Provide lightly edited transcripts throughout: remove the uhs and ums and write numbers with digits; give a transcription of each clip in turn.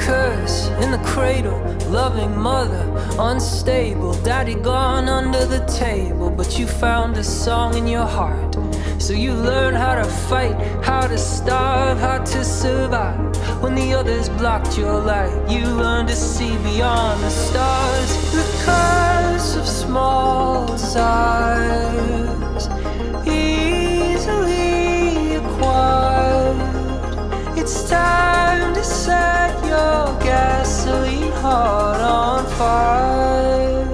curse in the cradle, loving mother, unstable, daddy gone under the table, but you found a song in your heart. So you learn how to fight, how to starve, how to survive. When the others blocked your light, you learn to see beyond the stars. The curse of small desires, easily acquired. It's time to set your gasoline heart on fire.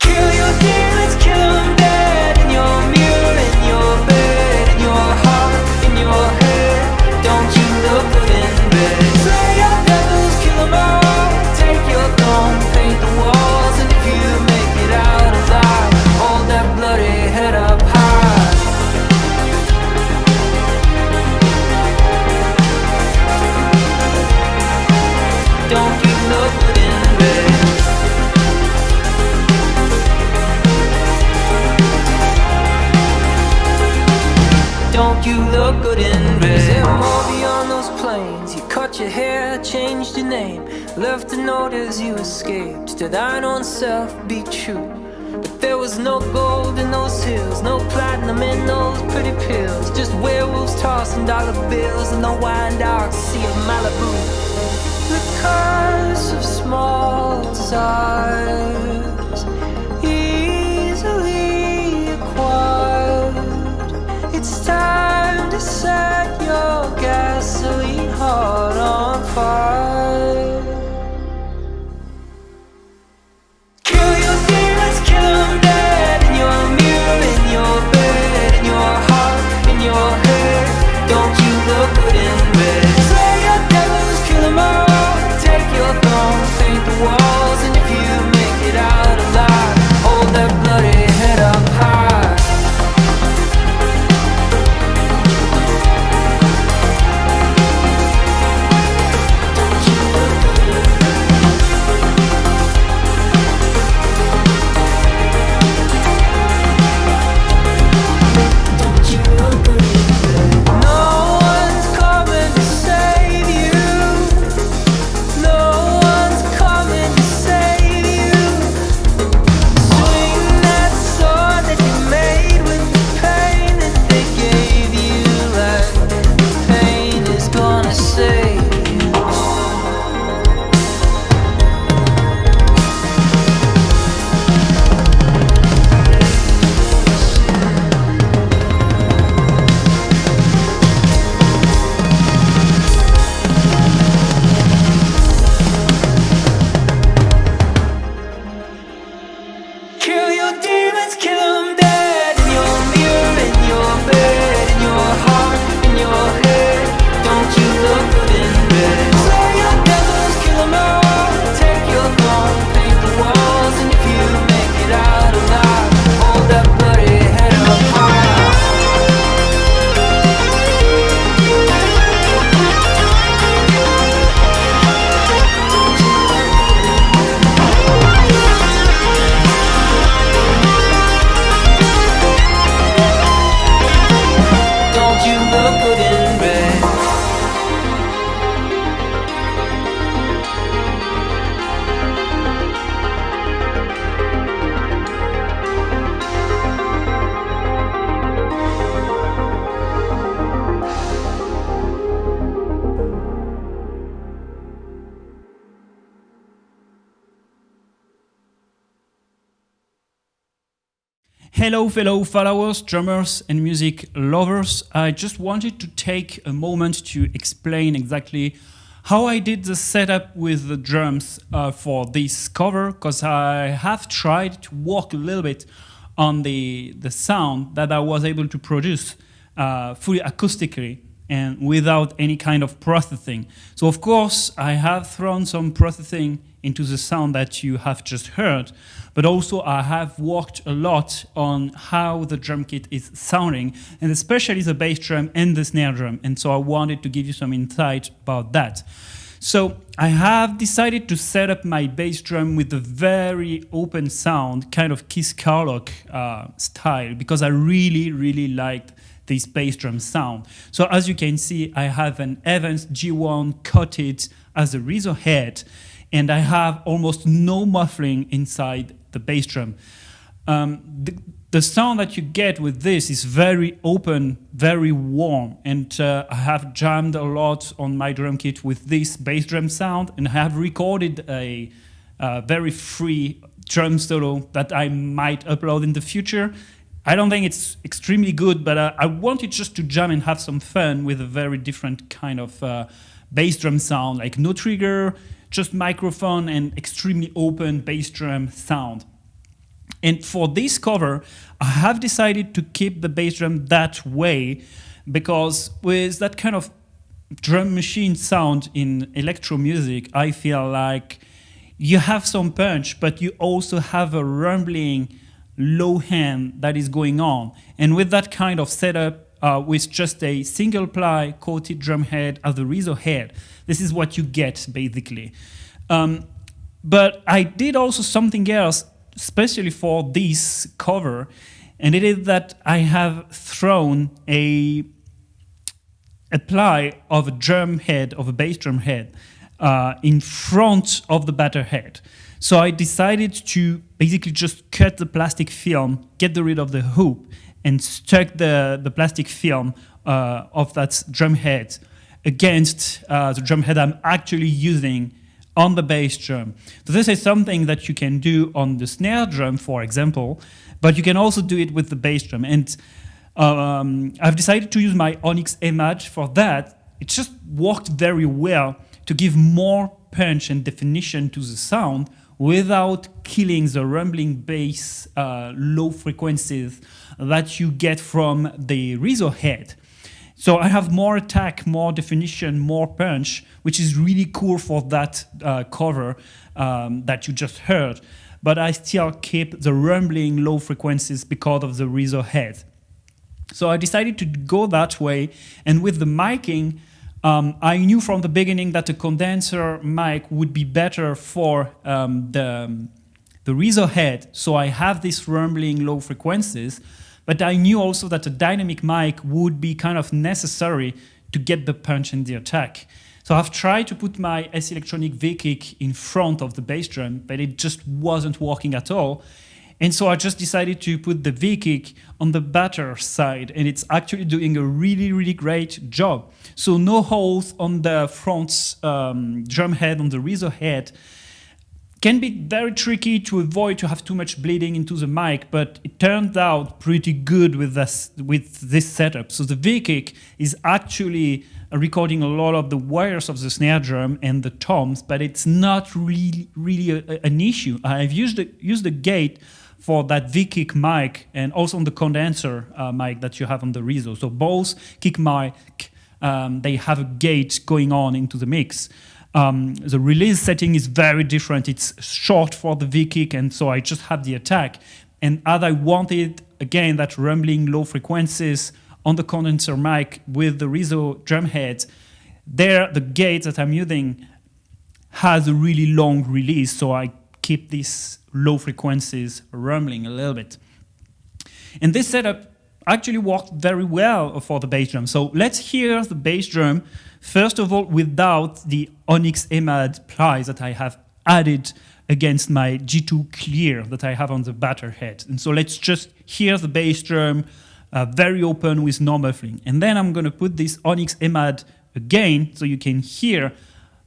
Kill your demons, kill them dead. In your mirror, in your bed, in your heart, in your head. Don't you look good in bed? Slay your devils, kill them all. Take your throne, paint the walls. And if you make it out alive, hold that bloody head up high. Don't you look good in bed? Don't you look good in bed? Is there more beyond those plains? You cut your hair, changed your name, left a note as you escaped. To thine own self be true. But there was no gold in those hills, no platinum in those pretty pills. Just werewolves tossing dollar bills in the wine dark sea of Malibu. The curse of small desires, easily acquired. It's time to set your gasoline heart on fire. Kill your demons, kill them dead. In your mirror, in your bed, in your heart, in your head. Don't you look good in bed? Slay your devils, kill them all. Take your throne, paint the walls. And if you make it out alive, hold that bloody head up high. Hello fellow followers, drummers and music lovers. I just wanted to take a moment to explain exactly how I did the setup with the drums for this cover, because I have tried to work a little bit on the sound that I was able to produce fully acoustically and without any kind of processing. So of course I have thrown some processing into the sound that you have just heard, but also I have worked a lot on how the drum kit is sounding, and especially the bass drum and the snare drum, and so I wanted to give you some insight about that. So I have decided to set up my bass drum with a very open sound, kind of Keith Carlock style, because I really liked this bass drum sound. So as you can see, I have an Evans G1 coated as a Reverb head, and I have almost no muffling inside the bass drum. The sound that you get with this is very open, very warm, and I have jammed a lot on my drum kit with this bass drum sound, and I have recorded a very free drum solo that I might upload in the future. I don't think it's extremely good, but I wanted just to jam and have some fun with a very different kind of bass drum sound, like no trigger, just microphone and extremely open bass drum sound. And for this cover, I have decided to keep the bass drum that way, because with that kind of drum machine sound in electro music, I feel like you have some punch, but you also have a rumbling low hand that is going on. And with that kind of setup, with just a single ply coated drum head as a Reverb head, this is what you get basically. But I did also something else, especially for this cover, and it is that I have thrown a ply of a drum head, of a bass drum head, in front of the batter head. So I decided to basically just cut the plastic film, get rid of the hoop, and stuck the plastic film of that drum head against the drum head I'm actually using on the bass drum. So this is something that you can do on the snare drum, for example, but you can also do it with the bass drum. And I've decided to use my Onyx Image for that. It just worked very well to give more punch and definition to the sound without killing the rumbling bass low frequencies that you get from the Reverb head. So I have more attack, more definition, more punch, which is really cool for that cover that you just heard. But I still keep the rumbling low frequencies because of the Reverb head. So I decided to go that way, and with the miking, I knew from the beginning that a condenser mic would be better for the Reverb head, so I have these rumbling low frequencies, but I knew also that a dynamic mic would be kind of necessary to get the punch and the attack. So I've tried to put my S Electronic V-Kick in front of the bass drum, but it just wasn't working at all. And so I just decided to put the V-Kick on the batter side, and it's actually doing a really, really great job. So no holes on the front drum head, on the Reverb head. Can be very tricky to avoid to have too much bleeding into the mic, but it turned out pretty good with this setup. So the V-Kick is actually recording a lot of the wires of the snare drum and the toms, but it's not really an issue. I've used the gate for that V-Kick mic and also on the condenser mic that you have on the Reverb. So both kick mic, they have a gate going on into the mix. The release setting is very different. It's short for the V-Kick, and so I just have the attack. And as I wanted, again, that rumbling low frequencies on the condenser mic with the Reverb drum head, there the gate that I'm using has a really long release, so I keep these low frequencies rumbling a little bit. And this setup actually worked very well for the bass drum. So let's hear the bass drum, first of all, without the Onyx Image plies that I have added against my G2 clear that I have on the batter head. And so let's just hear the bass drum very open with no muffling. And then I'm going to put this Onyx Image again so you can hear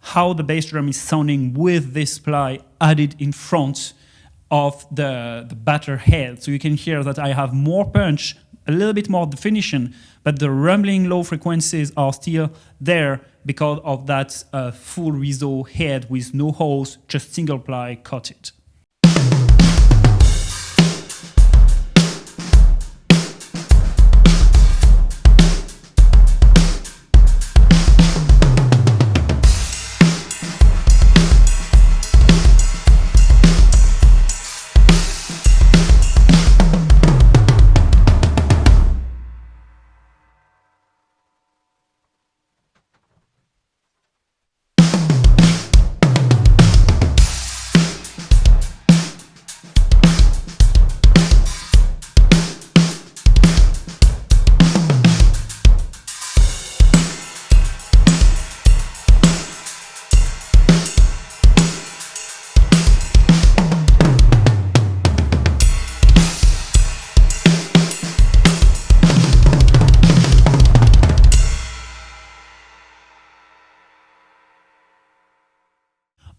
how the bass drum is sounding with this ply added in front of the batter head. So you can hear that I have more punch, a little bit more definition, but the rumbling low frequencies are still there because of that full Reverb head with no holes, just single ply coated.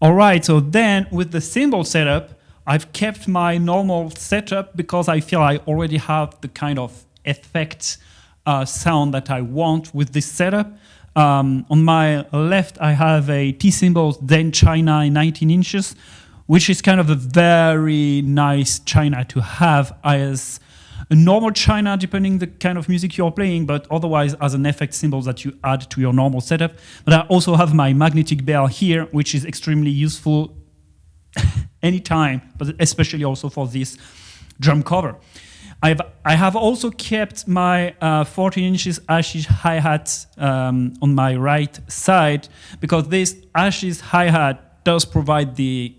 All right, so then with the cymbal setup, I've kept my normal setup because I feel I already have the kind of effect sound that I want with this setup. On my left, I have a T-Cymbal Zen China 19 inches, which is kind of a very nice China to have as a normal China, depending the kind of music you're playing, but otherwise as an effect cymbal that you add to your normal setup. But I also have my magnetic bell here, which is extremely useful anytime, but especially also for this drum cover. I have also kept my 14 inches Ashish hi-hat on my right side, because this Ashish hi-hat does provide the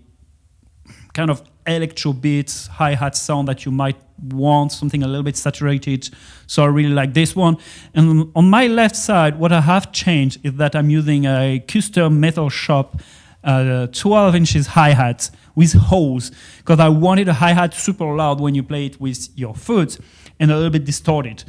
kind of electro beats hi-hat sound that you might want, something a little bit saturated. So I really like this one. And on my left side, what I have changed is that I'm using a custom Metal Shop 12 inches hi-hat with holes, because I wanted a hi-hat super loud when you play it with your foot and a little bit distorted.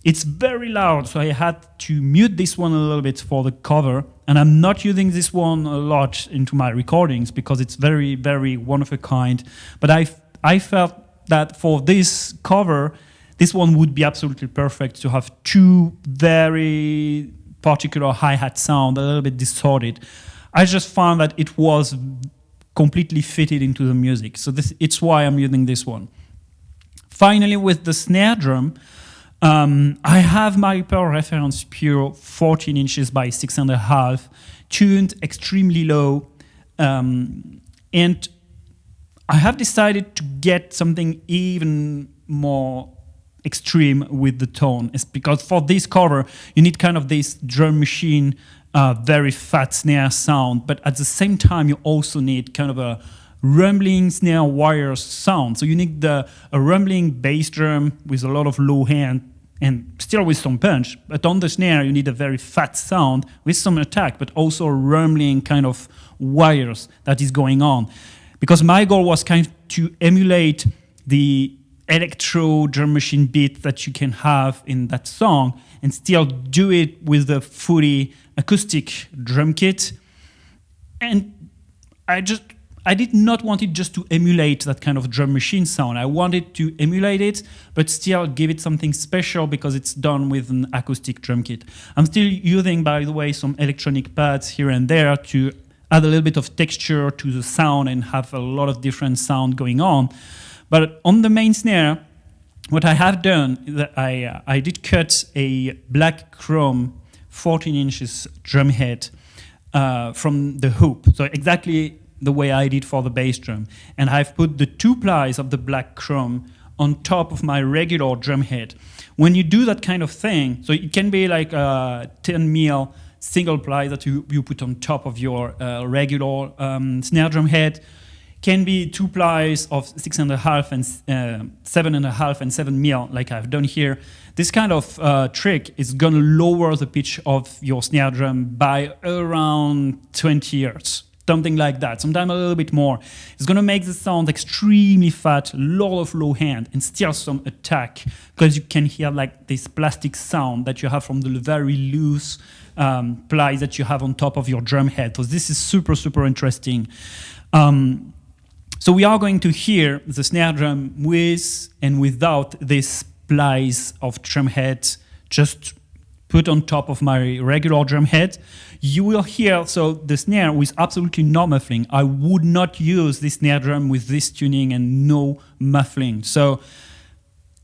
It's very loud, so I had to mute this one a little bit for the cover, and I'm not using this one a lot into my recordings because it's very, very one of a kind. But I felt that for this cover, this one would be absolutely perfect to have two very particular hi-hat sound, a little bit distorted. I just found that it was completely fitted into the music, so it's why I'm using this one. Finally, with the snare drum, I have my per reference pure 14 inches by 6.5, tuned extremely low, and I have decided to get something even more extreme with the tone. It's because for this cover, you need kind of this drum machine, very fat snare sound, but at the same time, you also need kind of a rumbling snare wires sound. So you need a rumbling bass drum with a lot of low end and still with some punch. But on the snare, you need a very fat sound with some attack, but also a rumbling kind of wires that is going on. Because my goal was kind of to emulate the electro drum machine beat that you can have in that song and still do it with a fully acoustic drum kit. And I did not want it just to emulate that kind of drum machine sound. I wanted to emulate it, but still give it something special because it's done with an acoustic drum kit. I'm still using, by the way, some electronic pads here and there to add a little bit of texture to the sound and have a lot of different sound going on. But on the main snare, what I have done is that I did cut a black chrome 14 inches drum head from the hoop. So exactly the way I did for the bass drum. And I've put the two plies of the black chrome on top of my regular drum head. When you do that kind of thing, so it can be like a 10 mil single ply that you put on top of your regular snare drum head, can be two plies of 6.5 and 7.5 and 7 mil, like I've done here. This kind of trick is going to lower the pitch of your snare drum by around 20 hertz. Something like that, sometimes a little bit more. It's going to make the sound extremely fat, lot of low end, and still some attack, because you can hear like this plastic sound that you have from the very loose ply that you have on top of your drum head. So this is super, super interesting. So we are going to hear the snare drum with and without these plies of drum head just put on top of my regular drum head. You will hear, so the snare with absolutely no muffling. I would not use this snare drum with this tuning and no muffling. So,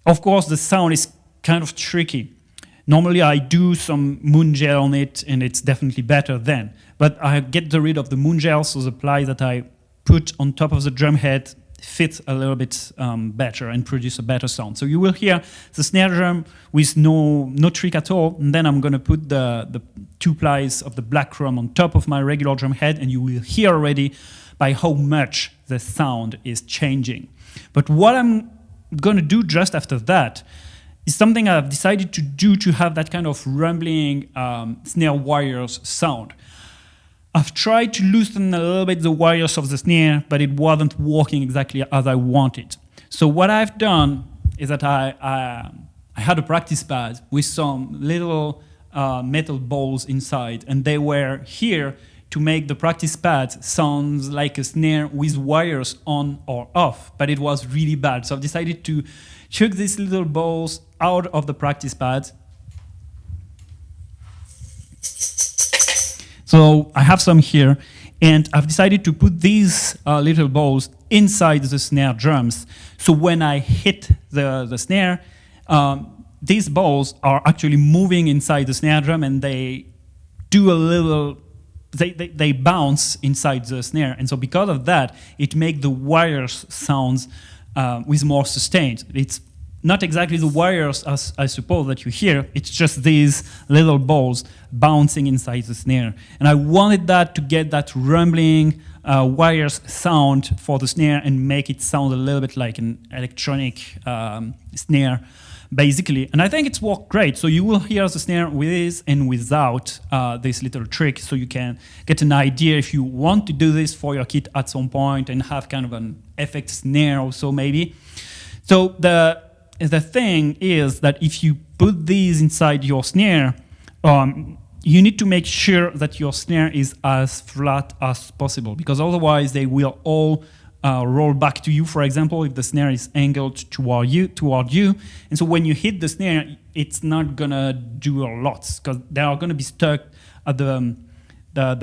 of course, the sound is kind of tricky. Normally, I do some moon gel on it, and it's definitely better then. But I get rid of the moon gel, so the ply that I put on top of the drum head fit a little bit better and produce a better sound. So you will hear the snare drum with no trick at all, and then I'm going to put the two plies of the black chrome on top of my regular drum head, and you will hear already by how much the sound is changing. But what I'm going to do just after that is something I've decided to do to have that kind of rumbling snare wires sound. I've tried to loosen a little bit the wires of the snare, but it wasn't working exactly as I wanted. So what I've done is that I had a practice pad with some little metal balls inside, and they were here to make the practice pad sound like a snare with wires on or off, but it was really bad. So I've decided to chuck these little balls out of the practice pad. So I have some here, and I've decided to put these little balls inside the snare drums. So when I hit the snare, these balls are actually moving inside the snare drum, and they do a little, they bounce inside the snare. And so because of that, it makes the wires sounds with more sustained. It's not exactly the wires, as I suppose, that you hear. It's just these little balls bouncing inside the snare. And I wanted that to get that rumbling wires sound for the snare and make it sound a little bit like an electronic snare, basically. And I think it's worked great. So you will hear the snare with and without this little trick, so you can get an idea if you want to do this for your kit at some point and have kind of an effect snare also, maybe. So the thing is that if you put these inside your snare, you need to make sure that your snare is as flat as possible, because otherwise they will all roll back to you. For example, if the snare is angled toward you, and so when you hit the snare, it's not gonna do a lot, because they are gonna be stuck at the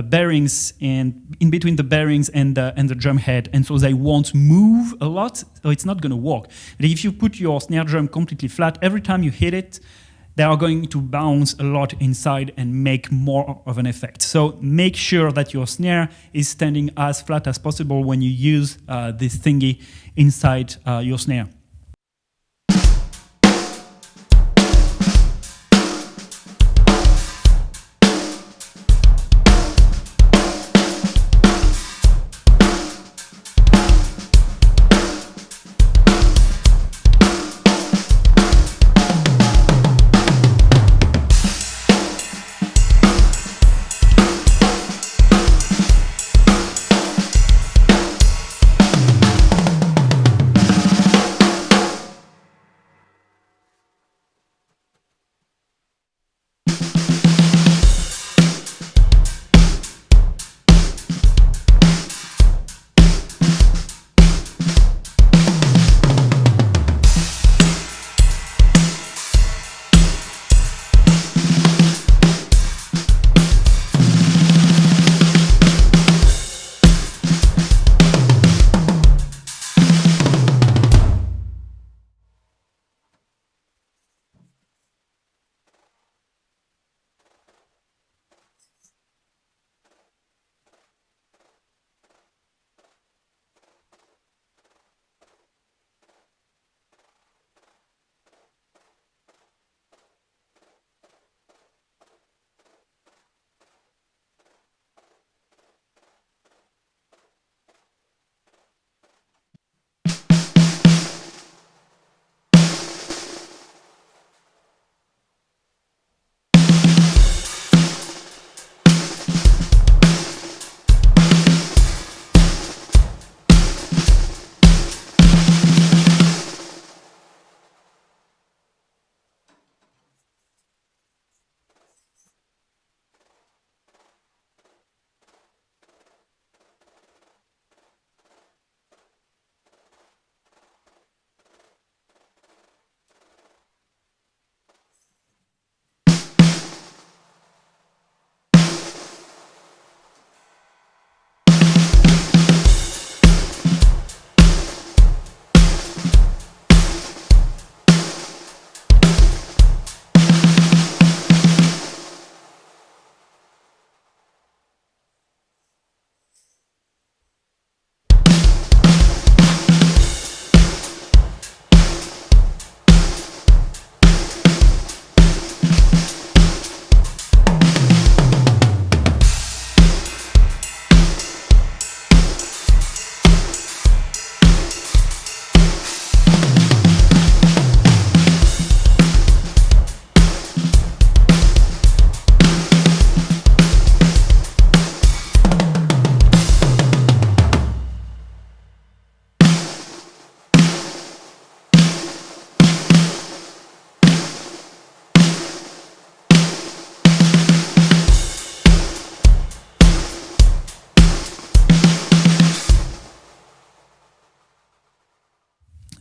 bearings and in between the bearings and the drum head, and so they won't move a lot, so it's not gonna work. But if you put your snare drum completely flat, every time you hit it, they are going to bounce a lot inside and make more of an effect. So make sure that your snare is standing as flat as possible when you use this thingy inside your snare.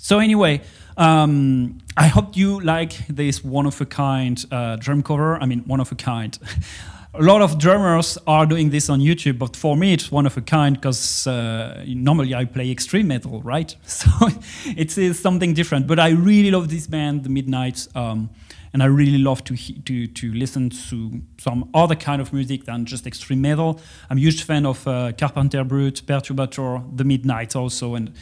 So anyway, I hope you like this one-of-a-kind drum cover. I mean, one-of-a-kind. A lot of drummers are doing this on YouTube, but for me it's one-of-a-kind because normally I play extreme metal, right? So it is something different. But I really love this band, The Midnight, and I really love to listen to some other kind of music than just extreme metal. I'm a huge fan of Carpenter Brut, Perturbator, The Midnight also, and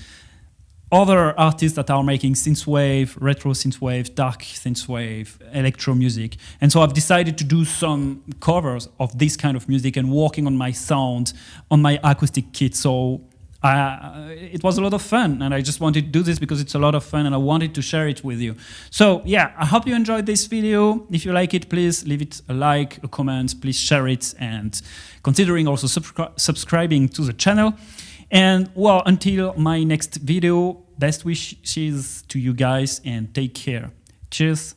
other artists that are making synthwave, retro synthwave, dark synthwave, electro music. And so I've decided to do some covers of this kind of music and working on my sound, on my acoustic kit. So it was a lot of fun, and I just wanted to do this because it's a lot of fun and I wanted to share it with you. So yeah, I hope you enjoyed this video. If you like it, please leave it a like, a comment, please share it, and considering also subscribing to the channel. And well, until my next video, best wishes to you guys and take care. Cheers.